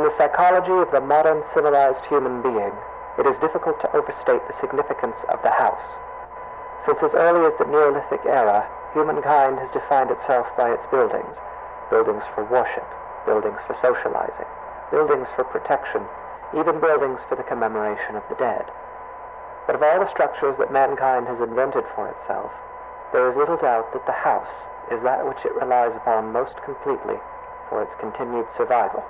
the psychology of the modern civilized human being, it is difficult to overstate the significance of the house. Since as early as the Neolithic era, humankind has defined itself by its buildings. Buildings for worship, buildings for socializing, buildings for protection, even buildings for the commemoration of the dead. But of all the structures that mankind has invented for itself, there is little doubt that the house is that which it relies upon most completely for its continued survival.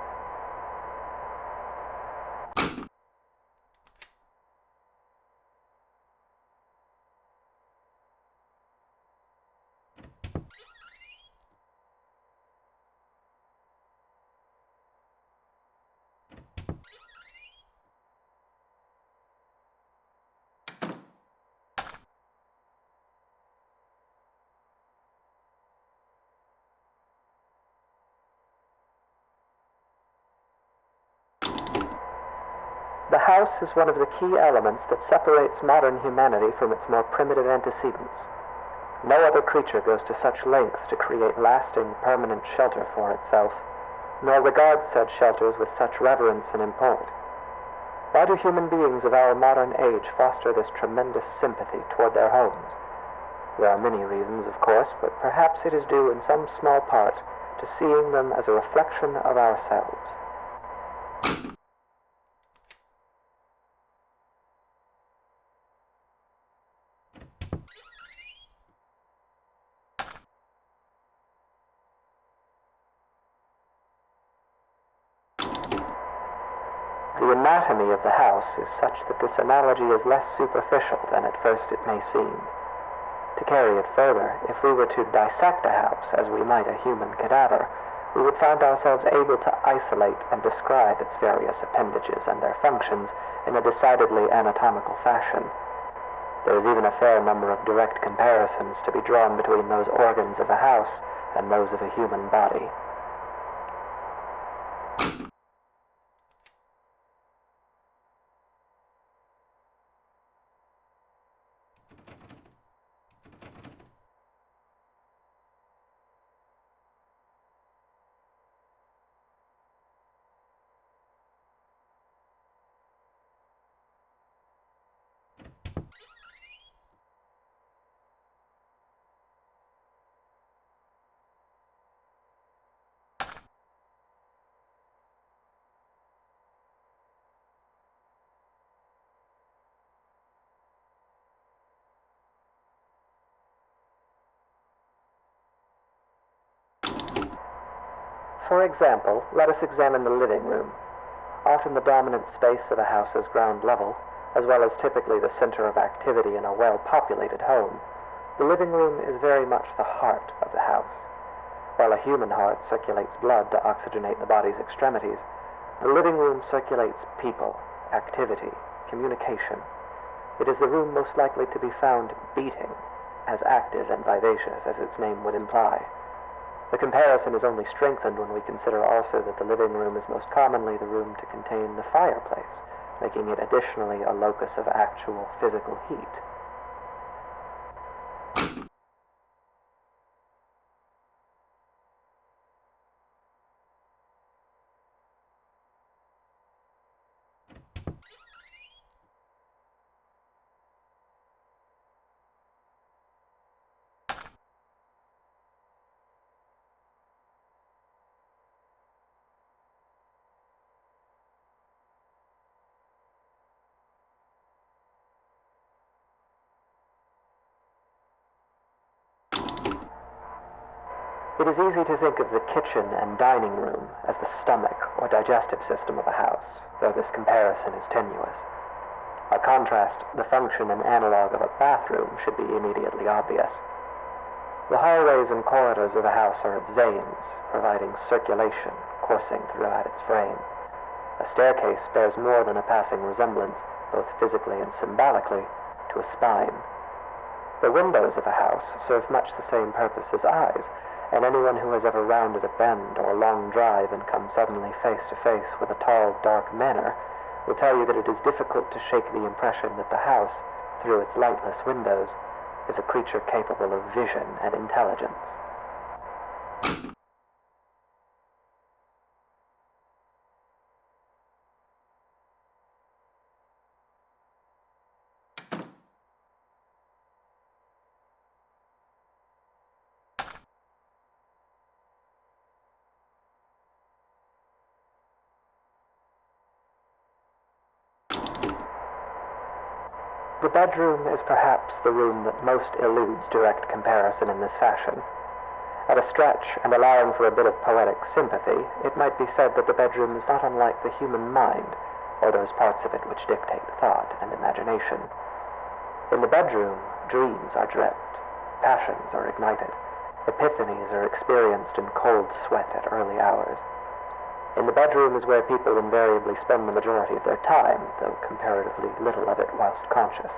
The house is one of the key elements that separates modern humanity from its more primitive antecedents. No other creature goes to such lengths to create lasting, permanent shelter for itself, nor regards said shelters with such reverence and import. Why do human beings of our modern age foster this tremendous sympathy toward their homes? There are many reasons, of course, but perhaps it is due in some small part to seeing them as a reflection of ourselves. The anatomy of the house is such that this analogy is less superficial than at first it may seem. To carry it further, if we were to dissect a house as we might a human cadaver, we would find ourselves able to isolate and describe its various appendages and their functions in a decidedly anatomical fashion. There is even a fair number of direct comparisons to be drawn between those organs of a house and those of a human body. For example, let us examine the living room. Often the dominant space of a house's ground level, as well as typically the center of activity in a well-populated home, the living room is very much the heart of the house. While a human heart circulates blood to oxygenate the body's extremities, the living room circulates people, activity, communication. It is the room most likely to be found beating, as active and vivacious as its name would imply. The comparison is only strengthened when we consider also that the living room is most commonly the room to contain the fireplace, making it additionally a locus of actual physical heat. It is easy to think of the kitchen and dining room as the stomach or digestive system of a house, though this comparison is tenuous. By contrast, the function and analog of a bathroom should be immediately obvious. The hallways and corridors of a house are its veins, providing circulation coursing throughout its frame. A staircase bears more than a passing resemblance, both physically and symbolically, to a spine. The windows of a house serve much the same purpose as eyes, and anyone who has ever rounded a bend or long drive and come suddenly face to face with a tall, dark manor will tell you that it is difficult to shake the impression that the house, through its lightless windows, is a creature capable of vision and intelligence. The bedroom is perhaps the room that most eludes direct comparison in this fashion. At a stretch, and allowing for a bit of poetic sympathy, it might be said that the bedroom is not unlike the human mind, or those parts of it which dictate thought and imagination. In the bedroom, dreams are dreamt, passions are ignited, epiphanies are experienced in cold sweat at early hours. In the bedroom is where people invariably spend the majority of their time, though comparatively little of it whilst conscious.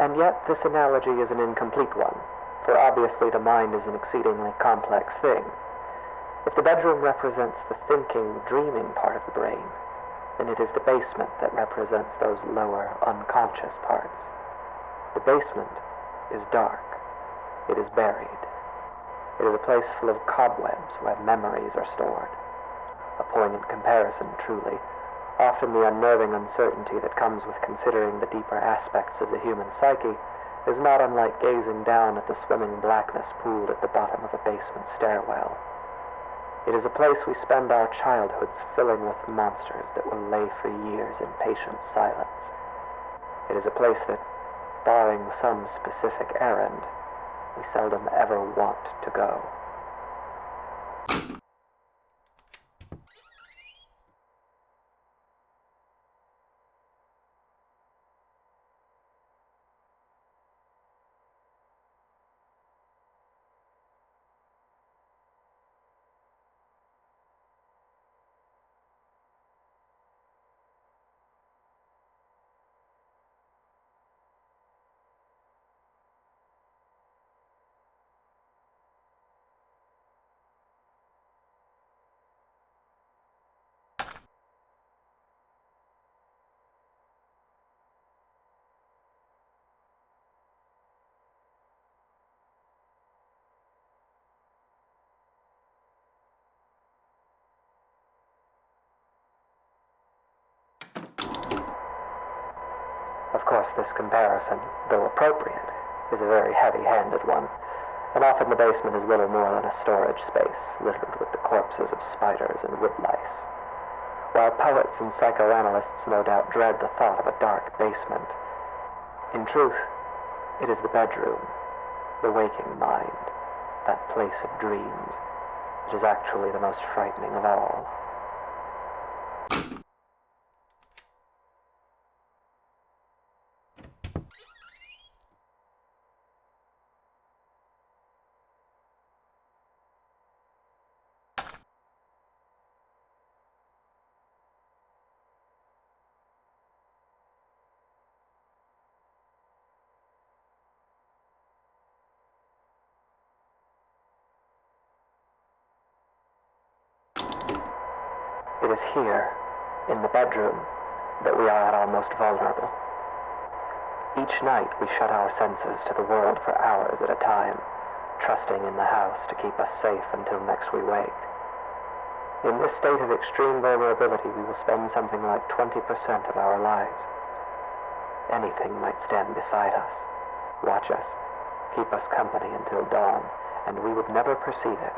And yet this analogy is an incomplete one, for obviously the mind is an exceedingly complex thing. If the bedroom represents the thinking, dreaming part of the brain, then it is the basement that represents those lower, unconscious parts. The basement is dark. It is buried. It is a place full of cobwebs where memories are stored. A poignant comparison, truly. Often the unnerving uncertainty that comes with considering the deeper aspects of the human psyche is not unlike gazing down at the swimming blackness pooled at the bottom of a basement stairwell. It is a place we spend our childhoods filling with monsters that will lay for years in patient silence. It is a place that, barring some specific errand, we seldom ever want to go. Of course, this comparison, though appropriate, is a very heavy-handed one, and often the basement is little more than a storage space littered with the corpses of spiders and woodlice. While poets and psychoanalysts no doubt dread the thought of a dark basement, in truth, it is the bedroom, the waking mind, that place of dreams, that is actually the most frightening of all. It is here, in the bedroom, that we are at our most vulnerable. Each night we shut our senses to the world for hours at a time, trusting in the house to keep us safe until next we wake. In this state of extreme vulnerability, we will spend something like 20% of our lives. Anything might stand beside us, watch us, keep us company until dawn, and we would never perceive it.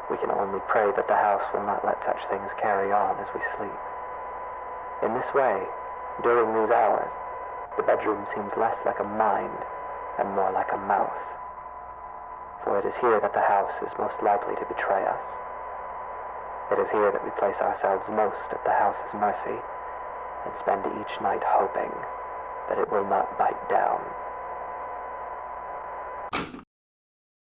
We can only pray that the house will not let such things carry on as we sleep. In this way, during these hours, the bedroom seems less like a mind and more like a mouth. For it is here that the house is most likely to betray us. It is here that we place ourselves most at the house's mercy and spend each night hoping that it will not bite down.